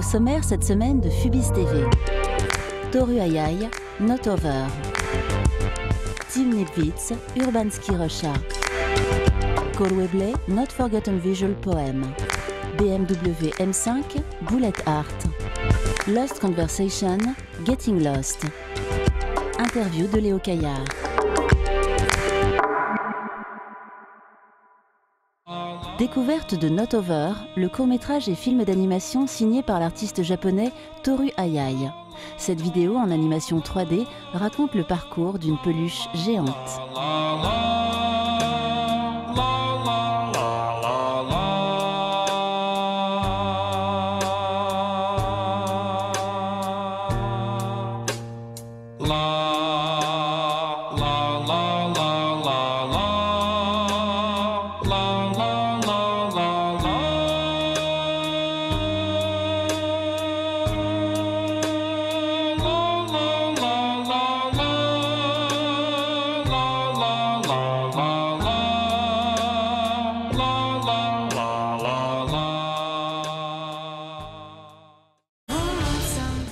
sommaire cette semaine de Fubis TV. Toru Hayai, Not Over. Tim Nipwitz, Urban Ski Russia. Cole Webley, Not Forgotten Visual Poem. BMW M5, Bullet Art. Lost Conversation, Getting Lost. Interview de Léo Caillard. Découverte de Not Over, le court-métrage et film d'animation signé par l'artiste japonais Toru Hayai. Cette vidéo en animation 3D raconte le parcours d'une peluche géante.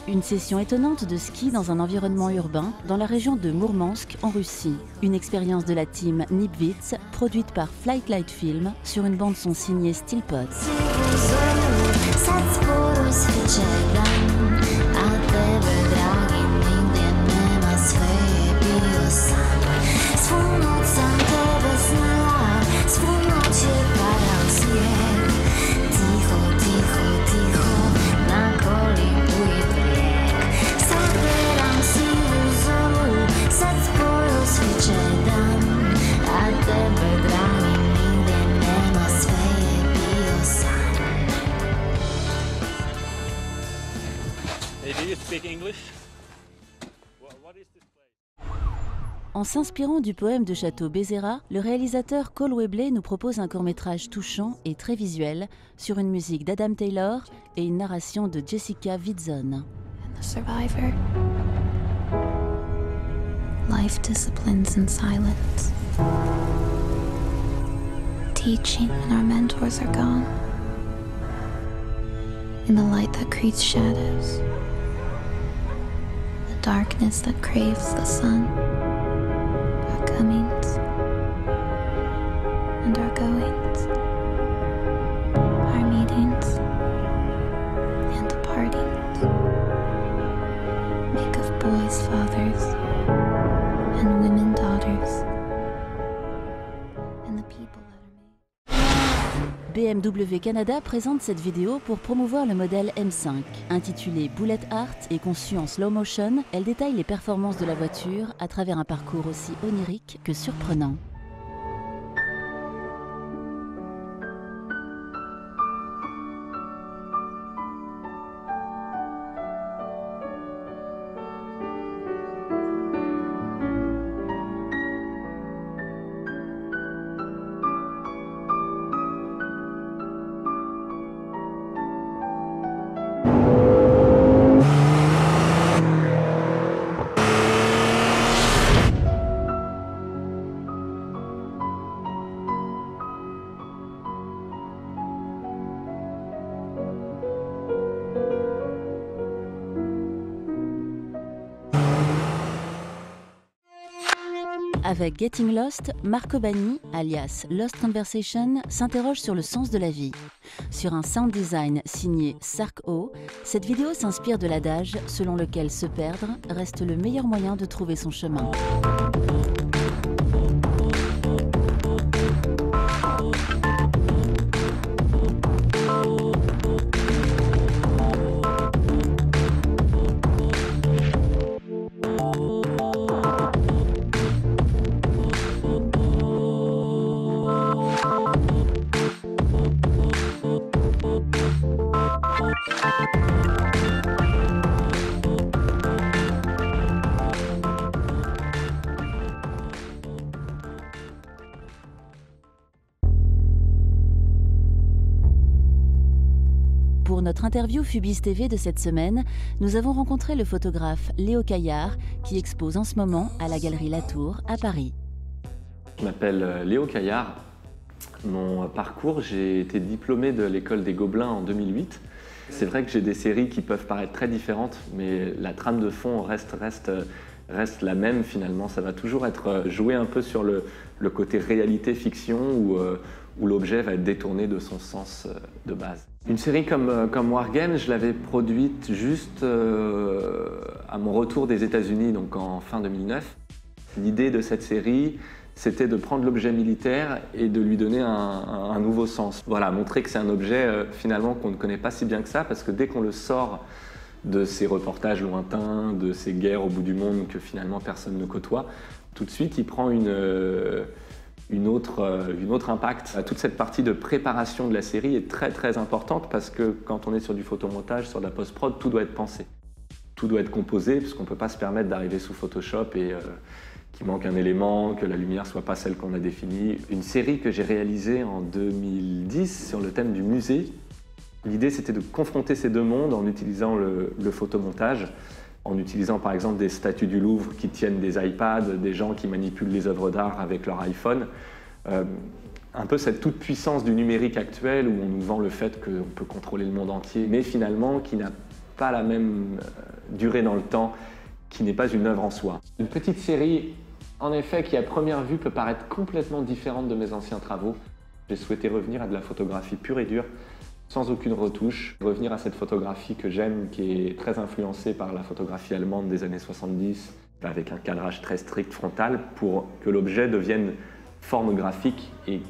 Une session étonnante de ski dans un environnement urbain dans la région de Mourmansk en Russie. Une expérience de la team Nipwitz produite par Flightlight Film sur une bande-son signée Stillpots. En s'inspirant du poème de Chateau Bézéra, le réalisateur Cole Webley nous propose un court-métrage touchant et très visuel sur une musique d'Adam Taylor et une narration de Jessica Witzon. Life disciplines in silence. Teaching when our mentors are gone. In the light that creates shadows. The darkness that craves the sun. Our comings and our goings. Our meetings and departings. Make of boys fathers. And women daughters, and the people that are made. BMW Canada présente cette vidéo pour promouvoir le modèle M5. Intitulée Bullet Art et conçue en slow motion, elle détaille les performances de la voiture à travers un parcours aussi onirique que surprenant. Avec Getting Lost, Marco Bagni, alias Lost Conversation, s'interroge sur le sens de la vie. Sur un sound design signé Sark O, cette vidéo s'inspire de l'adage selon lequel se perdre reste le meilleur moyen de trouver son chemin. Pour notre interview Fubis TV de cette semaine, nous avons rencontré le photographe Léo Caillard qui expose en ce moment à la Galerie Latour à Paris. Je m'appelle Léo Caillard. Mon parcours, j'ai été diplômé de l'école des Gobelins en 2008 C'est vrai que j'ai des séries qui peuvent paraître très différentes, mais la trame de fond reste la même finalement. Ça va toujours être joué un peu sur le côté réalité-fiction où l'objet va être détourné de son sens de base. Une série comme Wargame, je l'avais produite juste à mon retour des États-Unis, donc en fin 2009. L'idée de cette série, c'était de prendre l'objet militaire et de lui donner un nouveau sens. Voilà, montrer que c'est un objet finalement qu'on ne connaît pas si bien que ça, parce que dès qu'on le sort de ces reportages lointains, de ces guerres au bout du monde que finalement personne ne côtoie, tout de suite il prend une autre impact. Toute cette partie de préparation de la série est très très importante parce que quand on est sur du photomontage, sur de la post-prod, tout doit être pensé. Tout doit être composé parce qu'on ne peut pas se permettre d'arriver sous Photoshop et qu'il manque un élément, que la lumière ne soit pas celle qu'on a définie. Une série que j'ai réalisée en 2010 sur le thème du musée. L'idée c'était de confronter ces deux mondes en utilisant le photomontage, en utilisant par exemple des statues du Louvre qui tiennent des iPads, des gens qui manipulent les œuvres d'art avec leur iPhone. Un peu cette toute-puissance du numérique actuel où on nous vend le fait qu'on peut contrôler le monde entier, mais finalement qui n'a pas la même durée dans le temps, qui n'est pas une œuvre en soi. Une petite série, en effet, qui à première vue peut paraître complètement différente de mes anciens travaux. J'ai souhaité revenir à de la photographie pure et dure, sans aucune retouche, revenir à cette photographie que j'aime, qui est très influencée par la photographie allemande des années 70, avec un cadrage très strict frontal, pour que l'objet devienne forme graphique et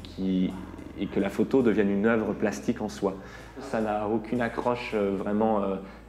que la photo devienne une œuvre plastique en soi. Ça n'a aucune accroche vraiment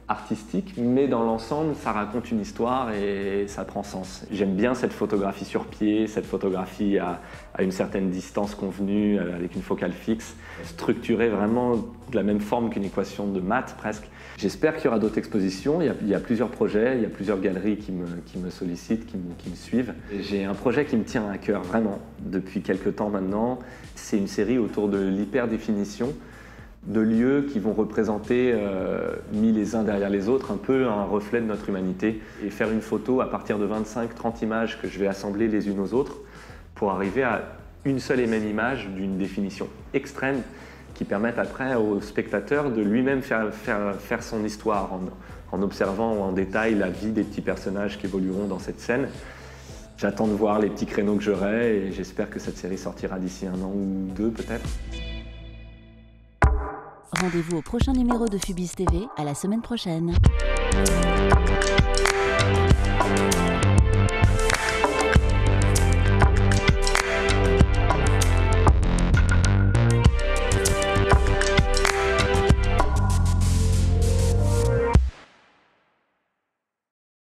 artistique, mais dans l'ensemble, ça raconte une histoire et ça prend sens. J'aime bien cette photographie sur pied, cette photographie à une certaine distance convenue, avec une focale fixe, structurée vraiment de la même forme qu'une équation de maths presque. J'espère qu'il y aura d'autres expositions. Il y a plusieurs projets, il y a plusieurs galeries qui me sollicitent, qui me suivent. J'ai un projet qui me tient à cœur vraiment depuis quelques temps maintenant. C'est une série autour de l'hyperdéfinition, de lieux qui vont représenter, mis les uns derrière les autres, un peu un reflet de notre humanité, et faire une photo à partir de 25-30 images que je vais assembler les unes aux autres pour arriver à une seule et même image d'une définition extrême qui permette après au spectateur de lui-même faire son histoire en observant en détail la vie des petits personnages qui évolueront dans cette scène. J'attends de voir les petits créneaux que j'aurai et j'espère que cette série sortira d'ici 1 an ou 2 peut-être. Rendez-vous au prochain numéro de Fubis TV, à la semaine prochaine.